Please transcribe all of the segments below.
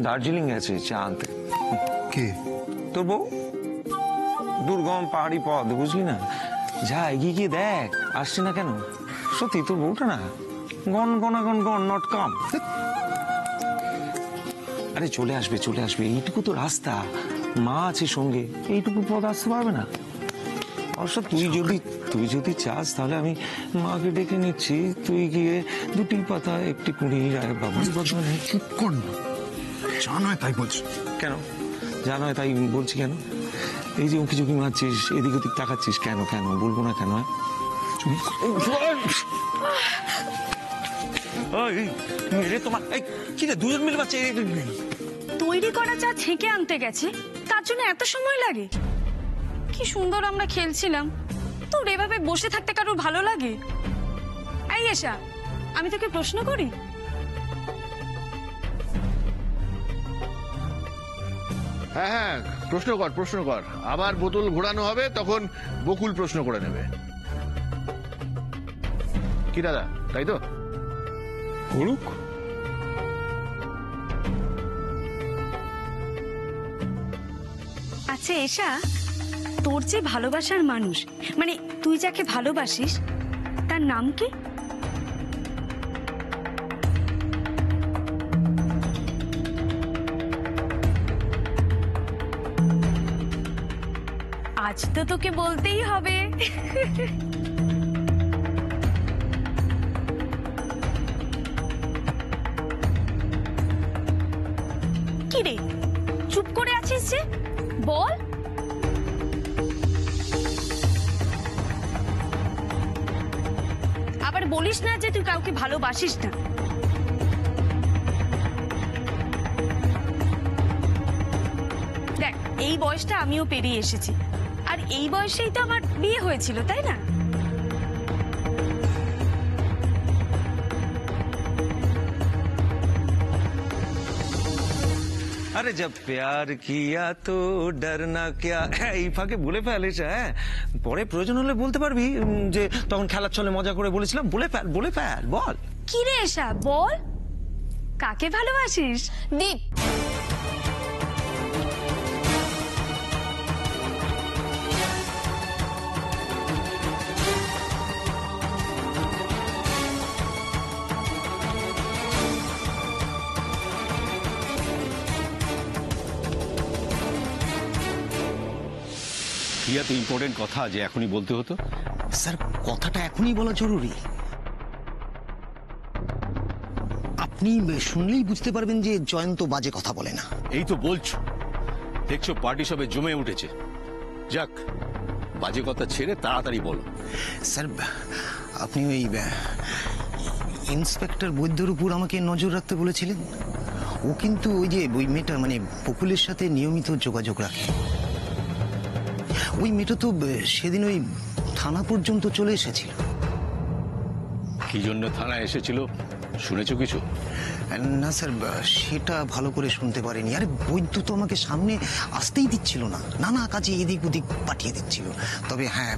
দার্জিলিং গেছে চা আনতে। কে? তোর বউ। দুর্গম পাহাড়ি পথ, বুঝলি না? যা এগিয়ে গিয়ে দেখ আসছে না কেন। সত্যি তোর বউটা না গন গনাগন গন নট কাম। আরে চলে আসবে চলে আসবে, এইটুকু তো রাস্তা, মা আছে সঙ্গে, এইটুকু পথ আসতে পারবে না? অবশ্য তুই যদি চাস তাহলে আমি মাকে ডেকে নিচ্ছি, তুই গিয়ে দুটি পাতা একটি কুড়ি রায় বাবু। চুপ কর না, যা নয় তাই বলছি। কেন যা নয় তাই বলছি কেন? এই যে উঁকি ঝুঁকি মারছিস, এদিক ওদিক তাকাচ্ছিস কেন? কেন বলবো না কেন? তোমার কি রে, দুজন মিলে বাচ্চা তৈরি করা চা ছেঁকে আনতে গেছে, তার জন্য এত সময় লাগে? কি সুন্দর আমরা খেলছিলাম, তোর এভাবে বসে থাকতে কারোর ভালো লাগে? এই এসা, আমি তোকে প্রশ্ন করি। হ্যাঁ হ্যাঁ, প্রশ্ন কর। আবার বোতল ঘোরানো হবে, তখন বকুল প্রশ্ন করে নেবে। কি দাদা, তাই তো? করুক। আচ্ছা এসা, তোর যে ভালোবাসার মানুষ, মানে তুই যাকে ভালোবাসিস, তার নাম কি? আজ তো তোকে বলতেই হবে। কি রে, চুপ করে আছিস যে, বল। আবার বলিস না যে তুই কাউকে ভালোবাসিস না। দেখ, এই বয়সটা আমিও পেরিয়ে এসেছি, আর এই বয়সেই তো আমার বিয়ে হয়েছিল, তাই না? আরে জব প্যার কিয়া তো ডরনা কিয়া, এই ফাঁকে বলে ফেলিস। হ্যাঁ, পরে প্রয়োজন হলে বলতে পারবি যে তখন খেলার ছলে মজা করে বলেছিলাম। বলে ফেল, বল। কি রে এসা, বল, কাকে ভালোবাসিস? দীপ। তো ইম্পর্টেন্ট কথা যে এখনই বলতে হতো। স্যার, কথাটা এখনই বলা জরুরি। আপনি শুনলেই বুঝতে পারবেন যে জয়ন্ত বাজে কথা বলে না। এই তো বলছো, দেখছো পার্টি সবে জমে উঠেছে। যাক, বাজে কথা ছেড়ে তাড়াতাড়ি বলো। স্যার, আপনি ওই ইন্সপেক্টর বৈদ্যর উপর আমাকে নজর রাখতে বলেছিলেন। ও কিন্তু ওই মেয়েটা, মানে বকুলের সাথে নিয়মিত যোগাযোগ রাখে। ওই মেয়েটা তো সেদিন ওই থানা পর্যন্ত চলে এসেছিল। কি জন্য থানায় এসেছিল শুনেছো কিছু? না স্যার, সেটা ভালো করে শুনতে পারিনি। আরে বৈদ্য তো আমাকে সামনে আসতেই দিচ্ছিল না, নানা কাজে এদিক ওদিক পাঠিয়ে দিচ্ছিল। তবে হ্যাঁ,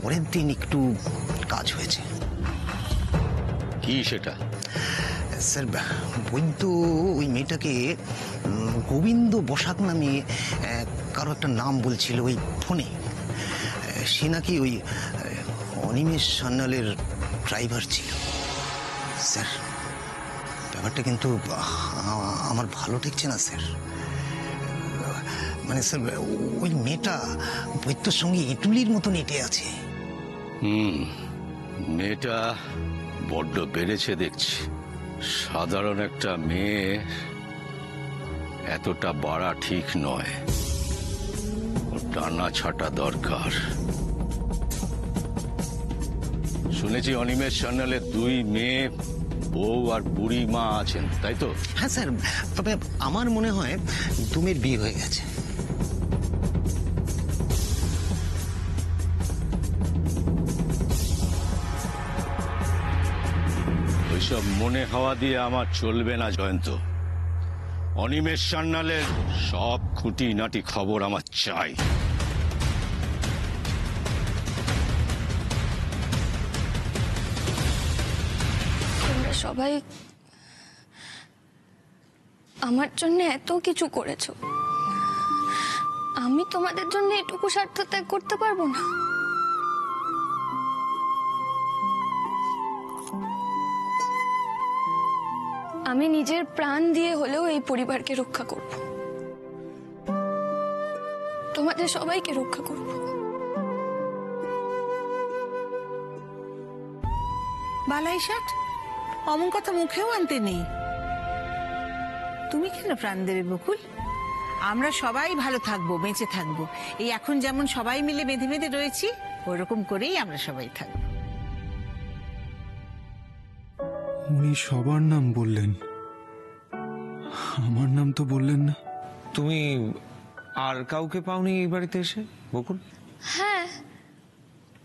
পরের দিন একটু কাজ হয়েছে। কি সেটা? স্যার, বৈদ্য ওই মেয়েটাকে গোবিন্দ বসাক নামে কারো একটা নাম বলছিল ওই ফোনে। সে নাকি ওই অনিমেষ সান্যালের ড্রাইভার ছিল। স্যার, ব্যাপারটা কিন্তু আমার ভালো ঠেকছে না স্যার। মানে স্যার, ওই মেয়েটা বৈদ্যর সঙ্গে ইটুলির মতন এঁটে আছে। মেয়েটা বড্ড বেড়েছে দেখছি। সাধারণ একটা মেয়ে এতটা বাড়া ঠিক নয়, টানা ছাটা দরকার। শুনেছি অনিমেষ সান্যালের 2 মেয়ে, বউ আর বুড়ি মা আছেন, তাই তো? হ্যাঁ স্যার, তবে আমার মনে হয় 2 মেয়ের বিয়ে হয়ে গেছে। ওইসব মনে হওয়া দিয়ে আমার চলবে না জয়ন্ত। অনিমেষ সান্যালের সব খুঁটিনাটি খবর আমার চাই। সবাই আমার জন্য এত কিছু করেছো, আমি তোমাদের জন্য এটুকু স্বার্থ ত্যাগ করতে পারবো না? আমি নিজের প্রাণ দিয়ে হলেও এই পরিবারকে রক্ষা করব, তোমাদের সবাইকে রক্ষা করব। বালাই ষাট অমন কথা মুখেও আনতে নেই। তুমি কেন প্রাণ দেবে বকুল? আমরা সবাই ভালো থাকবো, বেঁচে থাকবো। এই এখন যেমন সবাই মিলে বেঁধে বেঁধে রয়েছি, ওরকম করেই আমরা সবাই থাকবো। উনি সবার নাম বললেন, আমার নাম তো বললেন না। তুমি আর কাউকে পাওনি এই বাড়িতে এসে বকুল? হ্যাঁ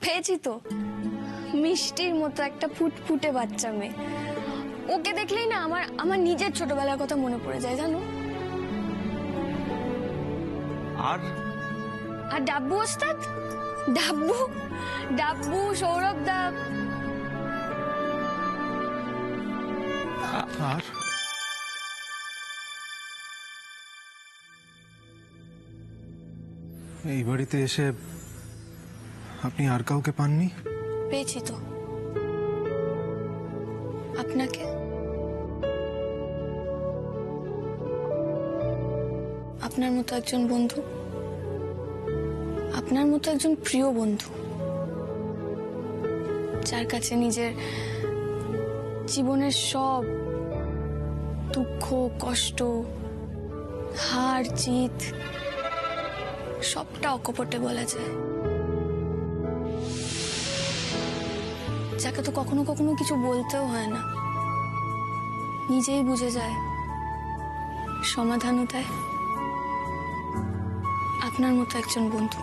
পেয়েছি তো, মিষ্টির মতো একটা ফুটফুটে বাচ্চা মেয়ে। ওকে দেখলেই না আমার নিজের ছোটবেলার কথা মনে পড়ে যায় জানো। আর আর ডাব্বু ওস্তাদ, ডাব্বু ডাব্বু সৌরভ দা। আর এই বাড়িতে এসে আপনি আর কাউকে পাননি? পেয়েছি তো, আপনাকে। আপনার মতো একজন বন্ধু, আপনার মতো একজন প্রিয় বন্ধু, যার কাছে নিজের জীবনের সব দুঃখ কষ্ট হার জিত সবটা অকপটে বলা যায়, যাকে তো কখনো কখনো কিছু বলতেও হয় না, নিজেই বুঝে যায়, সমাধানও দেয়। আপনার মতো একজন বন্ধু।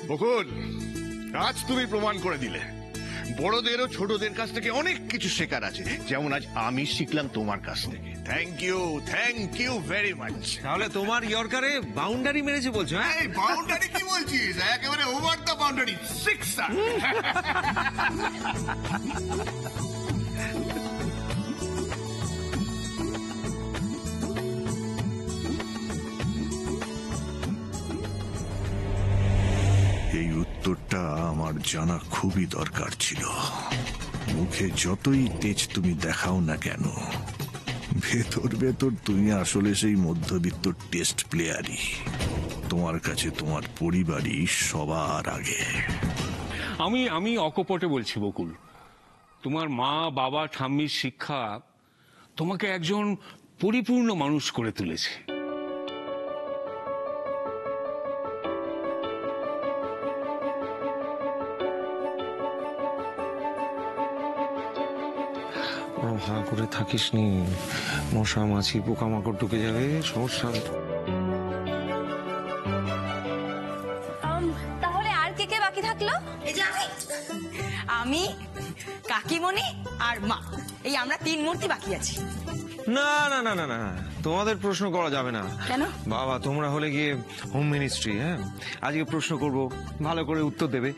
বকুল, আজ তুমি প্রমাণ করে দিলে বড়দেরও ছোটদের কাছ থেকে অনেক কিছু শেখার আছে, যেমন আজ আমি শিখলাম তোমার কাছ থেকে। Thank you very much. তাহলে তোমার ইয়র্কারে বাউন্ডারি মেরেছে বলছো? হ্যাঁ, এই বাউন্ডারি কি বলছিস? একেবারে ওভার দ্য বাউন্ডারি, সিক্সার। এই উত্তরটা আমার জানা খুবই দরকার ছিল। মুখে যতই তেজ তুমি দেখাও না কেন, ভেতর ভেতর তুমি আসলে সেই মধ্যবিত্ত টেস্ট প্লেয়ারই। তোমার কাছে তোমার পরিবারই সবার আগে। আমি অকপটে বলছি বকুল, তোমার মা বাবা ঠাম্মির শিক্ষা তোমাকে একজন পরিপূর্ণ মানুষ করে তুলেছে। হাঁ করে থাকিস নি, মশা মাছি পোকামাকড় ঢুকে যাবে, সমস্যা। তাহলে আর কে কে বাকি থাকলো? এই যে আমি কাকিমণি আর মা, এই আমরা তিন মূর্তি বাকি আছি। না না না না না, তোমাদের প্রশ্ন করা যাবে না। কেন? বাবা, তোমরা হলে গিয়ে হোম মিনিস্ট্রি। হ্যাঁ, আজকে প্রশ্ন করব, ভালো করে উত্তর দেবে,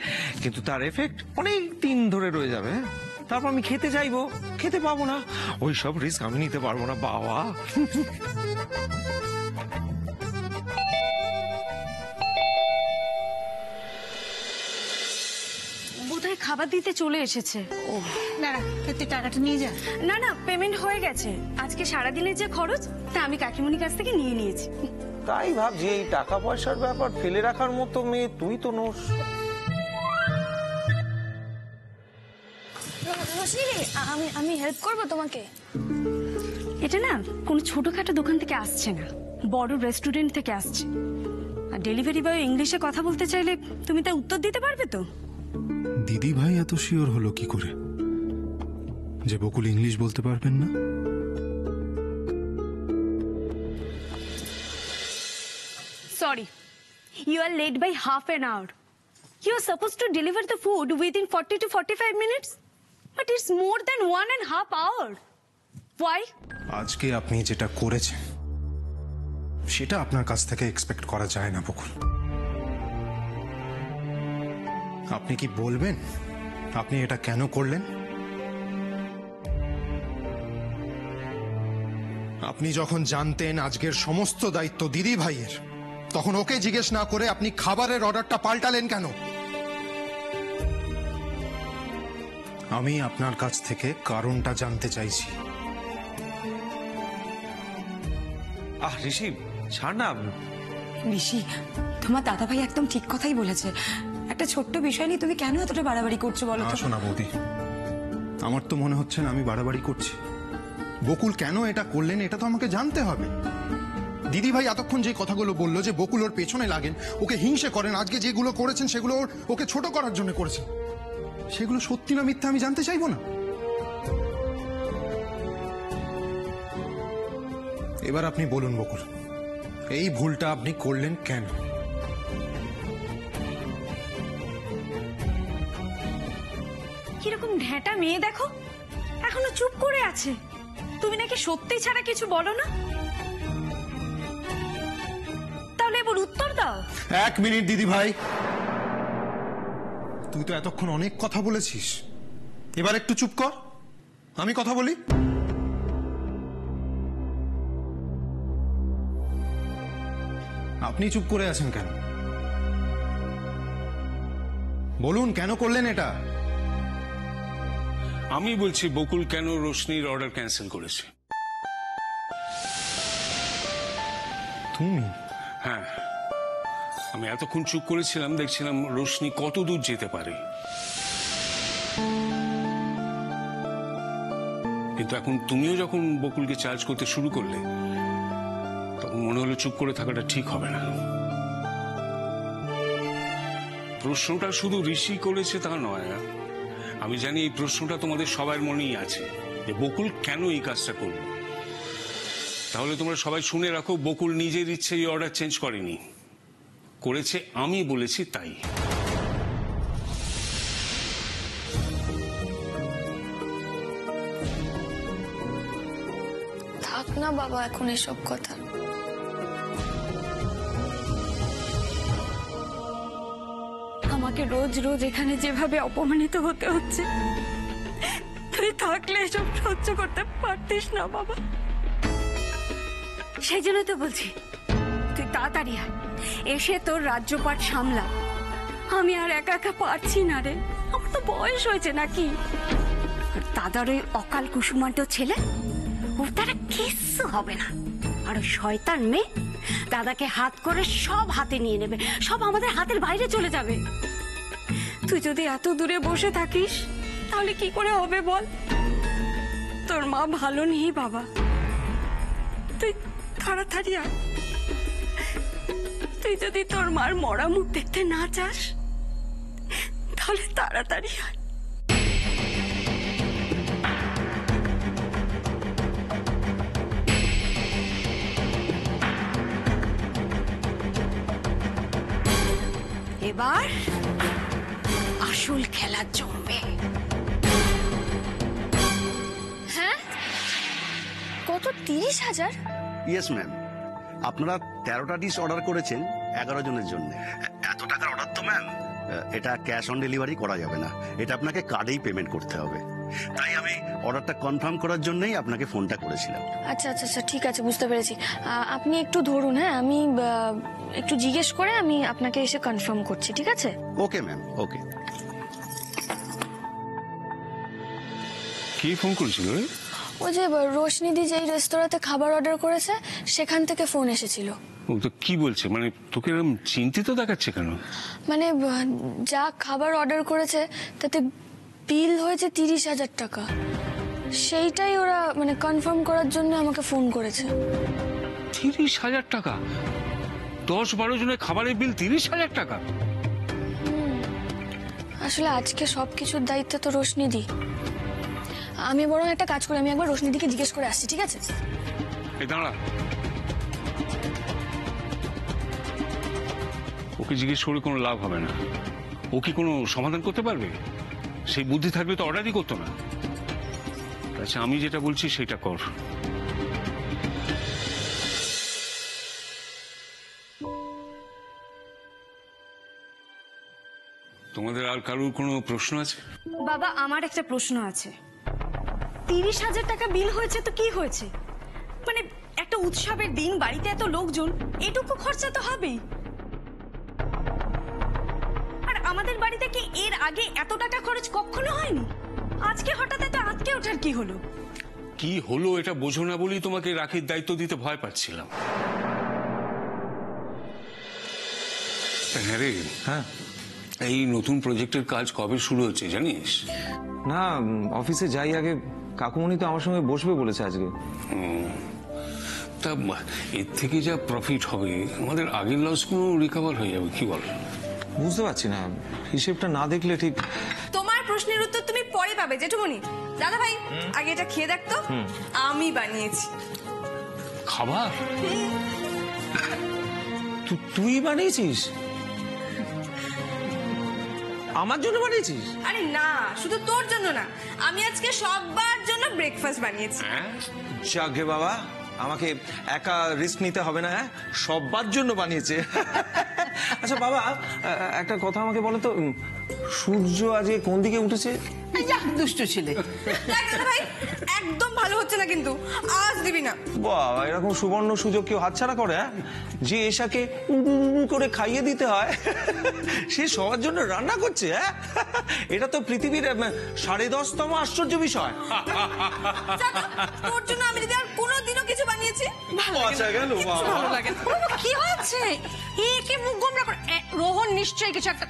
কিন্তু তার এফেক্ট অনেক দিন ধরে রয়ে যাবে। হ্যাঁ, তারপর আমি খেতে চাইবো, খেতে পাবো না, ওই সব রিস্ক আমি নিতে পারবো না বাবা। বোধহয় খাবার দিতে চলে এসেছে। ও না, তুই টাকাটা নিয়ে যা। না না, পেমেন্ট হয়ে গেছে। আজকে সারাদিনের যে খরচ তা আমি কাকিমণির কাছ থেকে নিয়ে নিয়েছি। তাই ভাবছি, এই টাকা পয়সার ব্যাপার ফেলে রাখার মতো মেয়ে তুই তো নোস। আমি হেল্প করবো তোমাকে। এটা না কোনো ছোটখাটো দোকান থেকে আসছে না, বড় রেস্টুরেন্ট থেকে আসছে। আর ডেলিভারি বয় ইংলিশে কথা বলতে চাইলে তুমি তা উত্তর দিতে পারবে তো? দিদি ভাই এত শিওর হলো কি করে যে বকুল ইংলিশ বলতে পারবেন না? Sorry, you are late by half an hour. You are supposed to deliver the food within 40 to 45 minutes. But it's more than 1.5 hour. Why? আজকে আপনি যেটা করেছেন সেটা আপনার কাছ থেকে এক্সপেক্ট করা যায় না বকুল। আপনি কি বলবেন আপনি এটা কেন করলেন? আপনি যখন জানতেন আজকের সমস্ত দায়িত্ব দিদি ভাইয়ের, তখন ওকে জিজ্ঞেস না করে আপনি খাবারের অর্ডারটা পাল্টালেন কেন? আমি আপনার কাছ থেকে কারণটা জানতে চাইছি। ঋষি ছাড় না। ঋষি, তোমার দাদা ভাই একদম ঠিক কথাই বলেছে। একটা ছোট্ট বিষয় নিয়ে তুমি কেন এতটা বাড়াবাড়ি করছো বলো তো? শোনা বৌদি, আমার তো মনে হচ্ছে না আমি বাড়াবাড়ি করছি। বকুল কেন এটা করলেন এটা তো আমাকে জানতে হবে। দিদি ভাই এতক্ষণ যে কথাগুলো বললো যে বকুল ওর পেছনে লাগেন, ওকে হিংসে করেন, আজকে যেগুলো করেছেন সেগুলো ওকে ছোট করার জন্য করেছেন, সেগুলো সত্যি না মিথ্যা আমি জানতে চাইবো না? এবার আপনি বলুন বকুল, এই ভুলটা আপনি করলেন কেন? কিরকম ঢ্যাঁটা মেয়ে দেখো, এখনো চুপ করে আছে। তুমি নাকি সত্যি ছাড়া কিছু বলো না? তাহলে এবার উত্তর দাও। 1 মিনিট দিদি ভাই, তুই তো এতক্ষণ অনেক কথা বলেছিস, এবার একটু চুপ কর, আমি কথা বলি। আপনি চুপ করে আছেন কেন? বলুন কেন করলেন এটা? আমি বলছি বকুল কেন রোশনির অর্ডার ক্যান্সেল করেছে। তুমি? হ্যাঁ, আমি এতক্ষণ চুপ করেছিলাম, দেখছিলাম রোশনি কত দূর যেতে পারে। কিন্তু এখন তুমিও যখন বকুলকে চার্জ করতে শুরু করলে, তখন মনে হলো চুপ করে থাকাটা ঠিক হবে না। প্রশ্নটা শুধু ঋষি করেছে তা নয়, আমি জানি এই প্রশ্নটা তোমাদের সবার মনেই আছে যে বকুল কেন এই কাজটা করলো। তাহলে তোমরা সবাই শুনে রাখো, বকুল নিজের ইচ্ছে এই অর্ডার চেঞ্জ করেনি, করেছে আমি বলেছি তাই। থাক না বাবা এখন এসব কথা। আমাকে রোজ রোজ এখানে যেভাবে অপমানিত হতে হচ্ছে, তুই থাকলে এসব সহ্য করতে পারতিস না বাবা। সেই জন্য তো বলছি, তুই তাড়াতাড়ি আয়, এসে তোর রাজ্যপাট সামলা। আমি আর একা একা পারছি না রে, আমার তো বয়স হয়েছে নাকি। আর দাদার ওই অকাল কুসুমান্ত ছেলে, ওর দ্বারা কিচ্ছু হবে না। আর ওই শয়তান মেয়ে দাদাকে হাত করে সব হাতে নিয়ে নেবে, সব আমাদের হাতের বাইরে চলে যাবে। তুই যদি এত দূরে বসে থাকিস তাহলে কি করে হবে বল? তোর মা ভালো নেই বাবা, তুই তাড়াতাড়ি আয়। তুই যদি তোর মার মরা মুখ দেখতে না চাস তাহলে তাড়াতাড়ি আয়। এবার আসল খেলা জমবে। হ্যাঁ, কত 30,000? ইয়েস ম্যাম, আপনারা 13টা ডিশ অর্ডার করেছেন 11 জনের জন্য। এত টাকার অর্ডার তো ম্যাম এটা ক্যাশ অন ডেলিভারি করা যাবে না, এটা আপনাকে কার্ডেই পেমেন্ট করতে হবে। তাই আমি অর্ডারটা কনফার্ম করার জন্যই আপনাকে ফোনটা করেছিলাম। আচ্ছা আচ্ছা আচ্ছা, ঠিক আছে, বুঝতে পেরেছি। আপনি একটু ধরুন, হ্যাঁ আমি একটু জিজ্ঞেস করে আমি আপনাকে এসে কনফার্ম করছি, ঠিক আছে? ওকে ম্যাম, ওকে। কি ফোন করেছিল রে? ওই যে রোশনিদি যেই রেস্তোরাঁতে খাবার অর্ডার করেছে সেখান থেকে ফোন এসেছিল। ও তো কি বলছে, মানে তোকে এরকম চিন্তিত দেখাচ্ছে কেন? মানে যা খাবার অর্ডার করেছে তাতে বিল হয়েছে 30,000 টাকা, সেইটাই ওরা মানে কনফার্ম করার জন্য আমাকে ফোন করেছে। 30,000 টাকা? 10-12 জনের খাবারের বিল 30,000 টাকা? আসলে আজকে সবকিছুর দায়িত্ব তো রোশনিদি। আমি বরং একটা কাজ করি, আমি একবার রোশনিদিকে জিজ্ঞেস করে আসছি, ঠিক আছে? এই দাঁড়া, ওকে জিজ্ঞেস করে কোনো লাভ হবে না। ও কি কোনো সমাধান করতে পারবে? সেই বুদ্ধি থাকলে তো অর্ডারই করতো না। আচ্ছা, আমি যেটা বলছি সেটা কর। তোমাদের আর কারোর কোনো প্রশ্ন আছে? বাবা, আমার একটা প্রশ্ন আছে। 30,000 টাকা বিল হয়েছে তো কি হয়েছে? মানে একটা উৎসবের দিন, বাড়িতে এত লোকজন, এটুকু খরচা তো হবেই। আর আমাদের বাড়িতে কি এর আগে এত টাকা খরচ কখনো হয়নি? আজকে হঠাৎ এত আটকে ওঠার কি হলো? কি হলো এটা বোঝো না বলেই তোমাকে রাখির দায়িত্ব দিতে ভয় পাচ্ছিলাম। হ্যাঁ রে, হ্যাঁ, এই নতুন প্রজেক্টের কাজ কবে শুরু হচ্ছে জানিস? না, অফিসে যাই আগে। কাকুমণি তো আমার সঙ্গে বসবে বলেছে আজকে। তা এর থেকে যা প্রফিট হবে আমাদের আগের লসগুলো রিকভার হয়ে যাবে, কি বল? বুঝতে পারছি না, হিসেবটা না দেখলে ঠিক। তোমার প্রশ্নের উত্তর তুমি পরে পাবে জেঠুমনি। দাদা ভাই, আগে এটা খেয়ে দেখতো, আমি বানিয়েছি। খাবার তুই বানিয়েছিস? আমার জন্য বানিয়েছিস? আরে না, শুধু তোর জন্য না, আমি আজকে সবার জন্য ব্রেকফাস্ট বানিয়েছি। যাকে বাবা, আমাকে একা রিস্ক নিতে হবে না, হ্যাঁ? সবার জন্য বানিয়েছে। আচ্ছা বাবা, একটা কথা আমাকে বলো তো, সূর্য আজকে কোন দিকে উঠেছে? দুষ্টু ছেলে। দাদা ভাই, একদম ভালো হচ্ছে না কিন্তু, আজ দিবি না। বাবা, এরকম সুবর্ণ সুযোগ কেউ হাতছাড়া করে? যে এসাকে করে খাইয়ে দিতে হয়, সে সবার জন্য রান্না করছে। হ্যাঁ, এটা তো পৃথিবীর 10.5তম আশ্চর্য বিষয়। তোর জন্য আমি যদি আর কোনোদিনও কিছু বানিয়েছি, ভালো লাগে না। কি হচ্ছে? একে মুখ গোমরা করে রোহন নিশ্চয়ই কিছু একটা।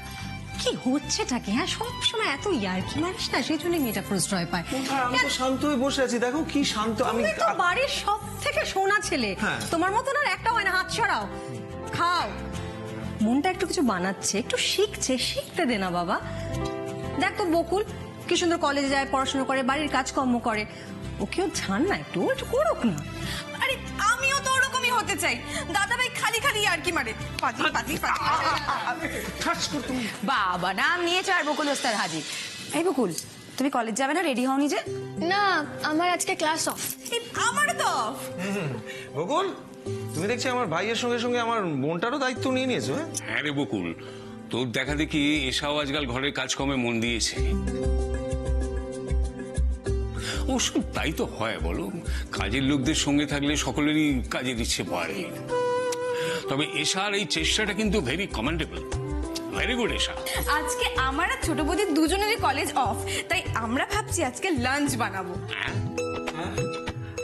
কি হচ্ছেটা কি? হ্যাঁ, সবসময় এত ইয়ার্কি মারিস না, সেই জন্য মেয়েটা প্রশ্রয় পায়। আমি তো শান্ত হয়ে বসে আছি, দেখো কি শান্ত আমি। তুমি তো বাড়ির সব থেকে সোনা ছেলে, তোমার মতন আর একটা হয় না। হাত ছড়াও, খাও। মনটা একটু কিছু বানাচ্ছে, একটু শিখছে, শিখতে দে না বাবা। দেখ তো বকুল কি সুন্দর কলেজে যায়, পড়াশোনা করে, বাড়ির কাজকর্ম করে। ওকেও ছাড় না, একটু একটু করুক না। আরে আমিও তো ওরকমই হতে চাই। দাদা ভাই খালি খালি ইয়ার্কি মারে। বাবা, নাম নিয়েছো আর বকুল ওস্তাদ হাজির। এই বকুল, তুমি কলেজ যাবে না? রেডি হওনি যে? না, আমার আজকে ক্লাস অফ। আমারও তো অফ। বকুল, তুমি দেখছি আমার ভাইয়ের সঙ্গে সঙ্গে আমার বোনটারও দায়িত্ব নিয়ে নিয়েছো। হ্যাঁ রে বকুল, তোর দেখা দেখি এসাও আজকাল ঘরের কাজকর্মে মন দিয়েছে। অবশ্য তাই তো হয় বলো, কাজের লোকদের সঙ্গে থাকলে সকলেরই কাজের ইচ্ছে বাড়ে। তবে এসার এই চেষ্টাটা কিন্তু ভেরি কমেন্ডেবল, ভেরি গুড এসা। আজকে আমার আর ছোট বৌদির দুজনেরই কলেজ অফ, তাই আমরা ভাবছি আজকে লাঞ্চ বানাবো।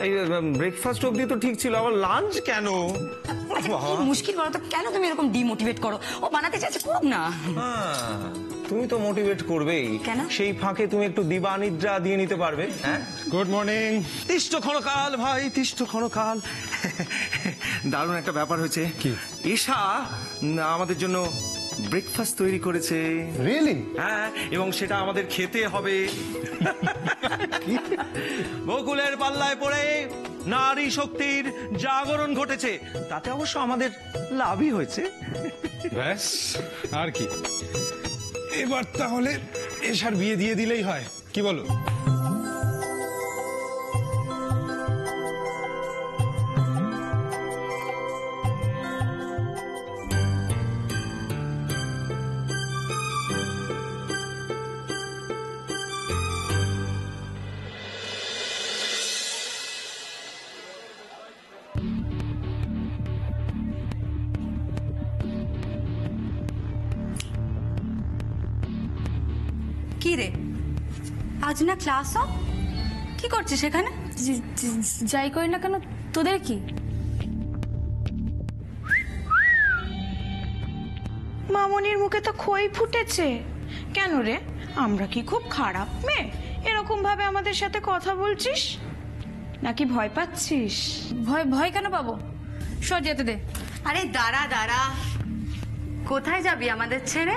এই ব্রেকফাস্ট অবধি তো ঠিক ছিল, আবার লাঞ্চ কেন? কি মুশকিল বলো তো, কেন তুমি এরকম ডিমোটিভেট করো? ও বানাতে চাইছে, করুক না। তুমি তো মোটিভেট করবেই, কেন? সেই ফাঁকে তুমি একটু দিবানিদ্রা দিয়ে নিতে পারবে। হ্যাঁ, গুড মর্নিং। তিষ্ঠ ক্ষণকাল ভাই, তিষ্ঠ ক্ষণকাল। দারুণ একটা ব্যাপার হয়েছে। কি? ঈশা আমাদের জন্য ব্রেকফাস্ট তৈরি করেছে। রিয়েলি? হ্যাঁ, এবং সেটা আমাদের খেতে হবে। বকুলের পাল্লায় পড়ে নারী শক্তির জাগরণ ঘটেছে, তাতে অবশ্য আমাদের লাভই হয়েছে। ব্যাস, আর কি? এবার তাহলে এসার বিয়ে দিয়ে দিলেই হয়, কি বলো? কি রে, আজ না ক্লাস অফ? কি করছিস সেখানে? যাই করি না কেন, তোদের কি? মামনির মুখে তো খই ফুটেছে। কেন রে, আমরা কি খুব খারাপ মেয়ে এরকম ভাবে আমাদের সাথে কথা বলছিস? নাকি ভয় পাচ্ছিস? ভয় কেন পাবো? সর যেতে দে। আরে দাঁড়া দাঁড়া, কোথায় যাবি আমাদের ছেড়ে?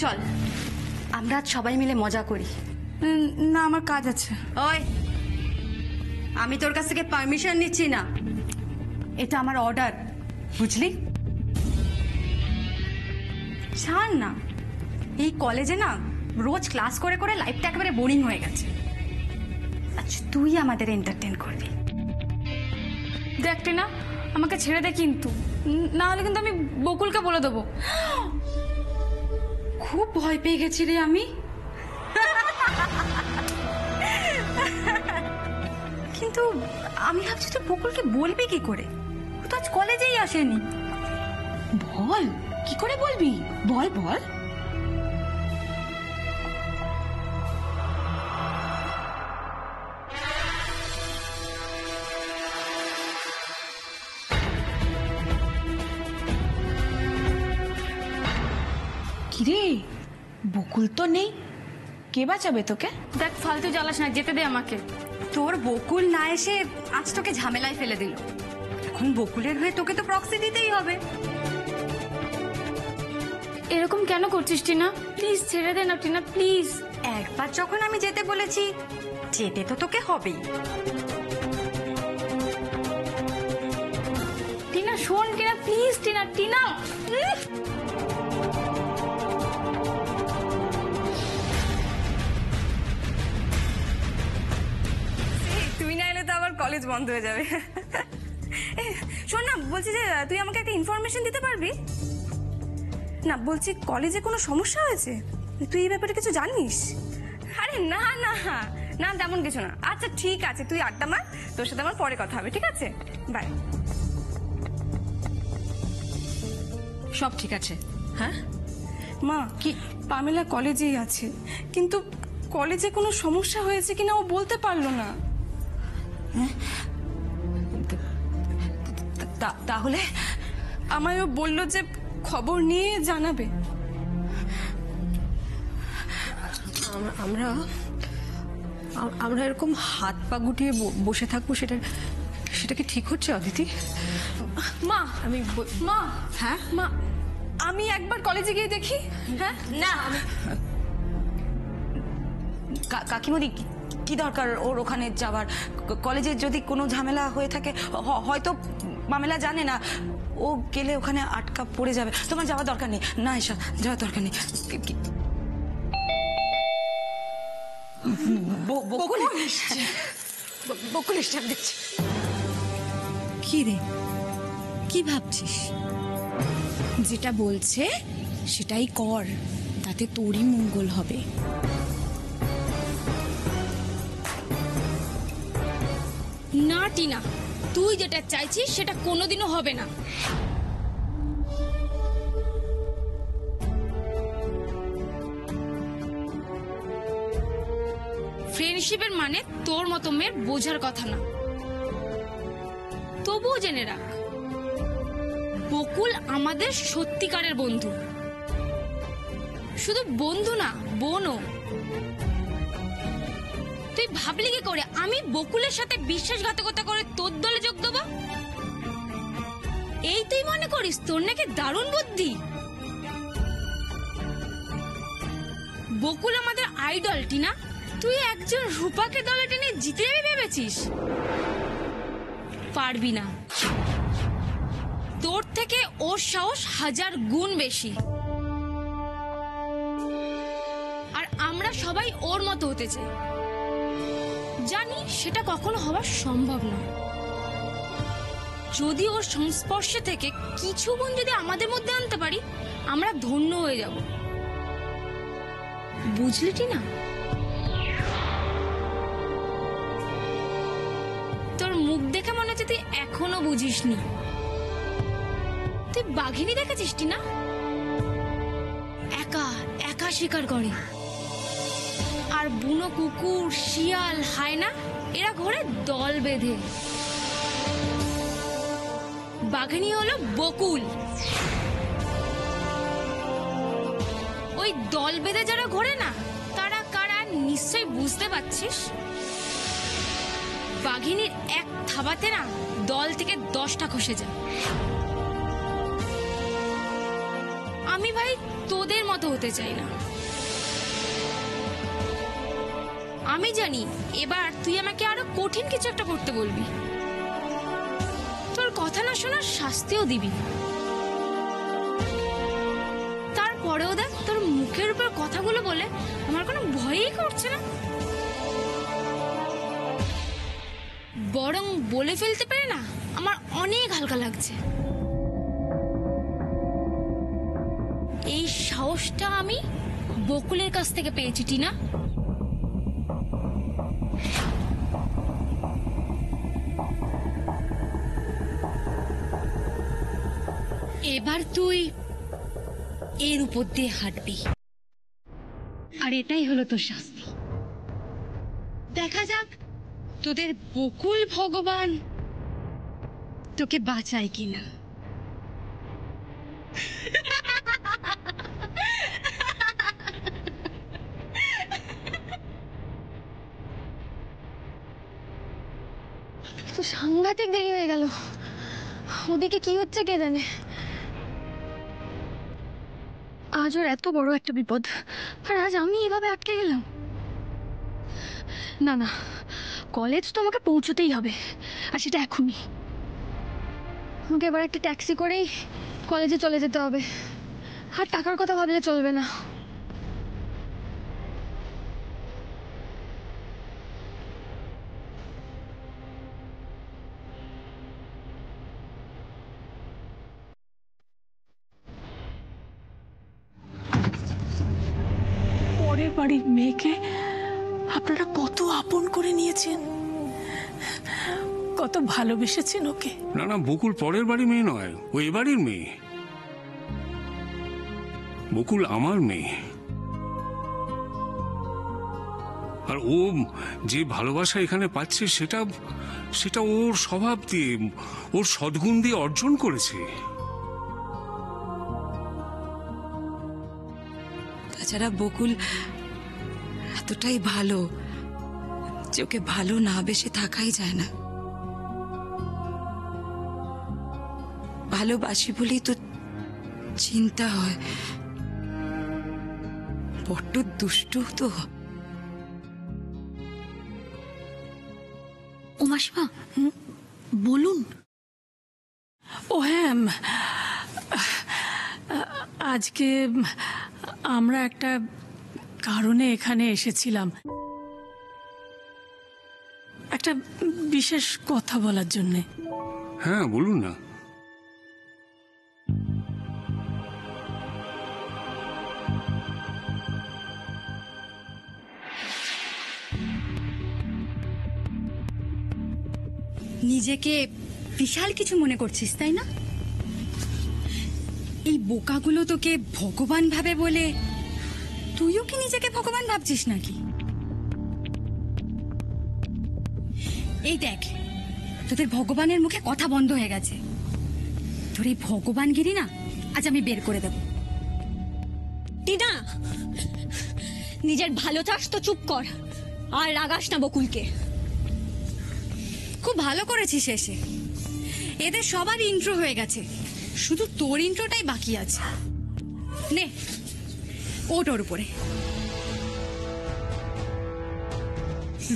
চল, আমরা সবাই মিলে মজা করি। না, আমার কাজ আছে। ওই, আমি তোর কাছ থেকে পারমিশন নিচ্ছি না, এটা আমার অর্ডার, বুঝলি? ছাড় না, এই কলেজে না রোজ ক্লাস করে করে লাইফটা একেবারে বোরিং হয়ে গেছে। আচ্ছা তুই আমাদের এন্টারটেইন করবি। দেখ টিনা, আমাকে ছেড়ে দে কিন্তু, না হলে কিন্তু আমি বকুলকে বলে দেবো। খুব ভয় পেয়ে গেছি রে আমি। কিন্তু আমি ভাবছি তুই বকুলকে বলবি কি করে? ও তো আজ কলেজেই আসেনি। বল, কি করে বলবি? বল বল। কিরে, বকুল তো নেই, কে বাঁচাবে তোকে? দেখ ফালতু জ্বালাস না, যেতে দে আমাকে। তোর বকুল না এসে আজ তোকে ঝামেলায় ফেলে দিল। এখন বকুলের হয়ে তোকে তো প্রক্সি দিতেই হবে। এরকম কেন করছিস টিনা? প্লিজ ছেড়ে দে না টিনা, প্লিজ। একবার যখন আমি যেতে বলেছি, যেতে তো তোকে হবেই। টিনা শোন টিনা, প্লিজ টিনা, টিনা। তুই না এলে তো আবার কলেজ বন্ধ হয়ে যাবে। শোন না, বলছি যে তুই আমাকে একটা ইনফরমেশন দিতে পারবি? না বলছি কলেজে কোনো সমস্যা হয়েছে, তুই এই ব্যাপারে কিছু জানিস? আরে না না না, তেমন কিছু না। আচ্ছা ঠিক আছে, তুই আড্ডা মার, তোর সাথে আমার পরে কথা হবে, ঠিক আছে? বাই। সব ঠিক আছে? হ্যাঁ মা, কি পামেলা কলেজেই আছে, কিন্তু কলেজে কোনো সমস্যা হয়েছে কিনা ও বলতে পারলো না। তাহলে আমায়ও বললো যে খবর নিয়ে জানাবে। আমরা আমরা এরকম হাত পা গুটিয়ে বসে থাকবো, সেটা কি ঠিক হচ্ছে অদিতি? মা মা, হ্যাঁ মা, আমি একবার কলেজে গিয়ে দেখি। হ্যাঁ না, কাকিমণি কি দরকার ওর ওখানে যাবার? কলেজে যদি কোনো ঝামেলা হয়ে থাকে, হয়তো মামেলা জানে না, ও গেলে ওখানে আটকা পড়ে যাবে। তোমার যাওয়ার দরকার নেই। না এসা, যাওয়ার দরকার নেই। বকুল এসছে, আমি দেখছি। কি রে, কি ভাবছিস? যেটা বলছে সেটাই কর, তাতে তোরই মঙ্গল হবে। না টিনা, তুই যেটা চাইছিস সেটা কোনোদিনও হবে না। ফ্রেন্ডশিপের মানে তোর মতো মেয়ের বোঝার কথা না। তবুও জেনে রাখ, বকুল আমাদের সত্যিকারের বন্ধু। শুধু বন্ধু না, বোনও। তুই ভাবলি কি করে আমি বকুলের সাথে বিশ্বাসঘাতকতা করে তোর দলে যোগ দেবো? এই তুই মনে করিস তোর নাকি দারুণ বুদ্ধি? বকুল আমাদের আইডল টিনা, তুই একজন রূপাকে দলে টেনে জিতে যাবি ভেবেছিস? পারবি না। তোর থেকে ওর সাহস 1000 গুণ বেশি। আর আমরা সবাই ওর মতো হতে চাই, জানি সেটা কখনো হওয়া সম্ভব না। যদি ওর সংস্পর্শে থেকে কিছু গুণ যদি আমাদের মধ্যে আনতে পারি, আমরা ধন্য হয়ে যাব। বুঝলি টিনা? তোর মুখ দেখে মনে হচ্ছে তুই এখনো বুঝিসনি। তুই বাঘিনী দেখেছিস টিনা? একা একা শিকার করে, আর বুনো কুকুর, শিয়াল, হায়না এরা ঘোরে দল বেঁধে। বাঘিনী হলো বকুল। ওই দল বেঁধে যারা ঘোরে না, তারা কারা নিশ্চয়ই বুঝতে পারছিস। বাঘিনীর এক থাবাতে না দল থেকে 10টা খসে যায়। আমি ভাই তোদের মতো হতে চাই না। আমি জানি এবার তুই আমাকে আরো কঠিন কিছু একটা করতে বলবি, তোর কথা না শোনার শাস্তিও দিবি। তারপরেও দেখ তোর মুখের উপর কথাগুলো বলে ইচ্ছেই করছে না। বরং বলে ফেলতে পারে না, আমার অনেক হালকা লাগছে। এই সাহসটা আমি বকুলের কাছ থেকে পেয়েছি টিনা। এবার তুই এর উপর দিয়ে হাঁটবি, আর এটাই হলো তোর শাস্তি। দেখা যাক তোদের বকুল ভগবান তোকে বাঁচায় কিনা। তো সাংঘাতিক দেরি হয়ে গেল, ওদিকে কি হচ্ছে কে জানে। আজ ওর এত বড় একটা বিপদ, আর আজ আমি এভাবে আটকে গেলাম। না না, কলেজ তো আমাকে পৌঁছতেই হবে, আর সেটা এখনই। আমাকে এবার একটা ট্যাক্সি করেই কলেজে চলে যেতে হবে, আর টাকার কথা ভাবলে চলবে না। পরের বাড়ির মেয়েকে আপনারা কত আপন করে নিয়েছেন, কত ভালোবেসেছেন ওকে। না না, বকুল পরের বাড়ির মেয়ে নয়, ও এ বাড়ির মেয়ে। বকুল আমার মেয়ে, আর ও যে ভালোবাসা এখানে পাচ্ছে সেটা সেটা ওর স্বভাব দিয়ে, ওর সদ্গুণ দিয়ে অর্জন করেছে। তাছাড়া বকুল এতটাই ভালো যে ওকে ভালো না বেসে থাকাই যায় না। ভালোবাসি বলেই তো চিন্তা হয়, বড্ড দুষ্টু তো। ও মাসিমা, বলুন। ও হ্যাঁ, আজকে আমরা একটা কারণে এখানে এসেছিলাম, একটা বিশেষ কথা বলার জন্যে। হ্যাঁ বলুন না। নিজেকে বিশাল কিছু মনে করছিস তাই না? এই বোকাগুলো তোকে ভগবান ভাবে বলে তুইও কি নিজেকে ভগবান ভাবছিস নাকি? এই দেখ, তোদের ভগবানের মুখে কথা বন্ধ হয়ে গেছে। তোর এই ভগবানগিরি না আজ আমি বের করে দেব। টিনা, নিজের ভালো চাস তো চুপ কর, আর রাগাস না বকুলকে। খুব ভালো করেছিস এসে, এদের সবার ইন্ট্রো হয়ে গেছে, শুধু তোর ইন্ট্রোটাই বাকি আছে। নে ওঠ ওর উপরে।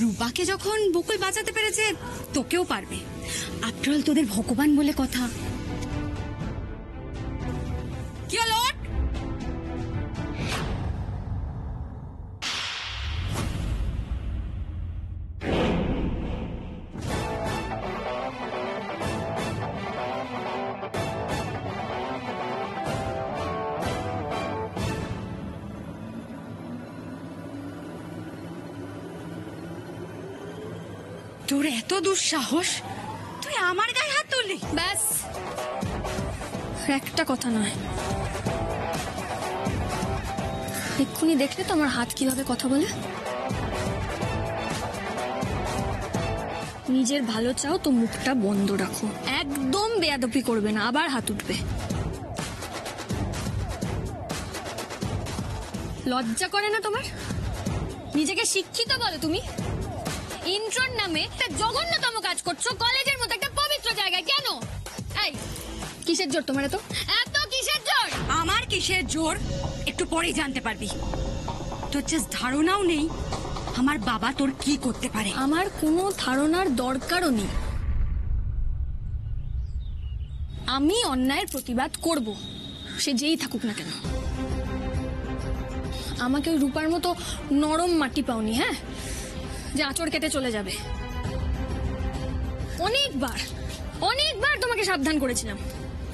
রূপাকে যখন বকুল বাঁচাতে পেরেছে, তোকেও পারবে। আফটার অল তোদের ভগবান বলে কথা। কি হলো? তোর এত দুঃসাহস, তুই আমার গায়ে হাত তুললি? ব্যাস, একটা কথা নয়। এক্ষুনি দেখলে তো আমার হাত কিভাবে কথা বলে। নিজের ভালো চাও তো মুখটা বন্ধ রাখো, একদম বেয়াদপি করবে না, আবার হাত উঠবে। লজ্জা করে না তোমার? নিজেকে শিক্ষিত বলো তুমি? ইন্ট্রোর নামে একটা জঘন্যতম কাজ করছো কলেজের মতো একটা পবিত্র জায়গায়। কেন? এই কিসের জোর তোমার? এত কিসের জোর? আমার কিসের জোর একটু পরেই জানতে পারবি। তোর জাস্ট ধারণাও নেই আমার বাবা তোর কি করতে পারে। আমার কোনো ধারণার দরকারও নেই। আমি অন্যায়ের প্রতিবাদ করব, সে যেই থাকুক না কেন। আমাকে ওই রূপার মতো নরম মাটি পাওনি, হ্যাঁ, যে আঁচড় কেটে চলে যাবে। অনেকবার তোমাকে সাবধান করেছিলাম,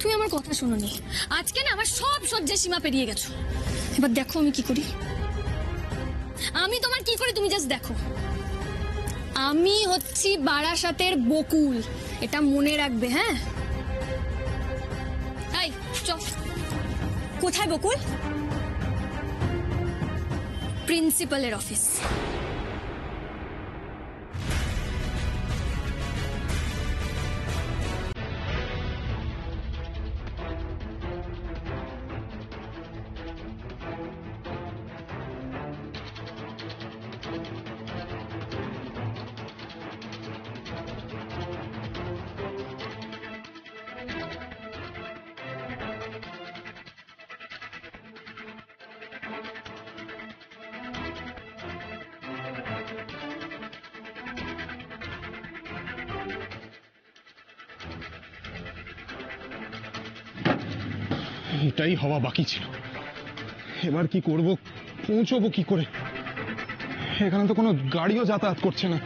তুমি আমার কথা শোনোনি। আজকে না আমার সব সহ্যের সীমা পেরিয়ে গেছো। এবার দেখো আমি কি করি, তুমি জাস্ট দেখো। আমি হচ্ছি বারাসাতের বকুল, এটা মনে রাখবে, হ্যাঁ? এই চল। কোথায় বকুল? প্রিন্সিপালের অফিস। এটাই হওয়া বাকি ছিল। এবার কি করব, পৌঁছবো কি করে? এখানে তো কোনো গাড়িও যাতায়াত করছে না।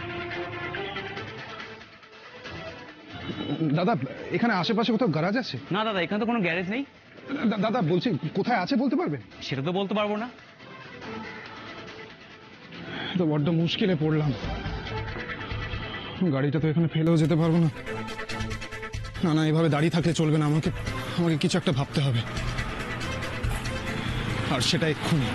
দাদা, এখানে আশেপাশে কোথাও গ্যারাজ আছে? না দাদা, এখানে তো কোনো গ্যারেজ নেই। দাদা বলছি, কোথায় আছে বলতে পারবেন? সেটা তো বলতে পারবো না। তো বড্ড মুশকিলে পড়লাম। গাড়িটা তো এখানে ফেলেও যেতে পারবো না। না না, এভাবে দাঁড়িয়ে থাকলে চলবে না, আমাকে কিছু একটা ভাবতে হবে, আর সেটা এক্ষুনি।